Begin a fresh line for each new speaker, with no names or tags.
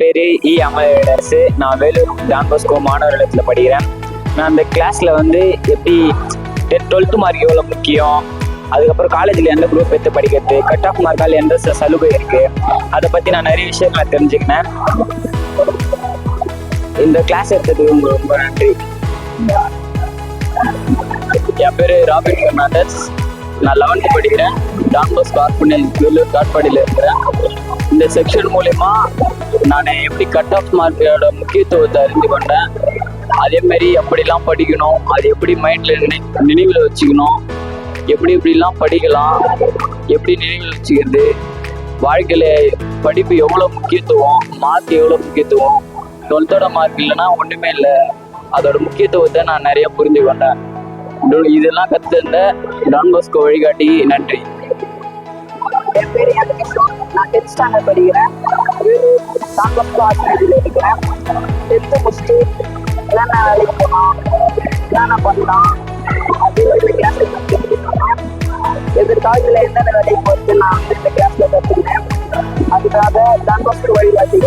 பேர் இ அமலேடஸ். நான் Vellore Don Bosco மாணவர் இல்லத்தில் படிக்கிறேன். நான் அந்த கிளாஸில் வந்து எப்படி 12th மார்க் எவ்வளோ முக்கியம், அதுக்கப்புறம் காலேஜில் எந்த குரூப் எடுத்து படிக்கிறது, கட் ஆஃப் மார்க்கால் எந்த சலுகை இருக்குது, அதை பற்றி நான் நிறைய விஷயங்களை தெரிஞ்சுக்கினேன். இந்த கிளாஸ் எடுத்ததுக்கு உங்களுக்கு ரொம்ப நன்றி. என் பேர் ராபின் பெர்னாண்டஸ். நான் 11th படிக்கிறேன். டான் பாஸ்கோ ஆர்ஃபனேஜ் வேலூர் காட்பாடியில் இருக்கிறேன். இந்த செக்ஷன் மூலயமா நான் எப்படி கட் ஆஃப் மார்க்கோட முக்கியத்துவத்தை அறிந்து கொண்டேன். அதேமாரி எப்படிலாம் படிக்கணும், அது எப்படி மைண்டில் நினைவில் வச்சுக்கணும், எப்படிலாம் படிக்கலாம், எப்படி நினைவில் வச்சுக்கிறது, வாழ்க்கையில் படிப்பு எவ்வளோ முக்கியத்துவம், மார்க் எவ்வளோ முக்கியத்துவம், 12th மார்க் இல்லைன்னா ஒன்றுமே இல்லை, அதோட முக்கியத்துவத்தை நான் நிறைய புரிந்து கொண்டேன். இதெல்லாம் கற்றுருந்த டான் பாஸ்கோ வழிகாட்டி நன்றி.
என் பேர் நான் 10th ஸ்டாண்டர்ட் படிக்கிறேன். டான் பாஸ்கோ ஆர்ஃபனேஜில் இருக்கிறேன். 10th முடிச்சுட்டு என்னென்ன வேலைக்கு போகலாம், என்னென்ன பண்ணலாம் அப்படின்னு கிளாஸில் கற்றுக்கிட்டேன். எதிர்காலத்தில் என்னென்ன வேலைக்கு போகிறது நான் வந்து இந்த கிளாஸில் கற்றுக்கினேன். அதுக்காக டான் பாஸ்கோ வழிகாட்டி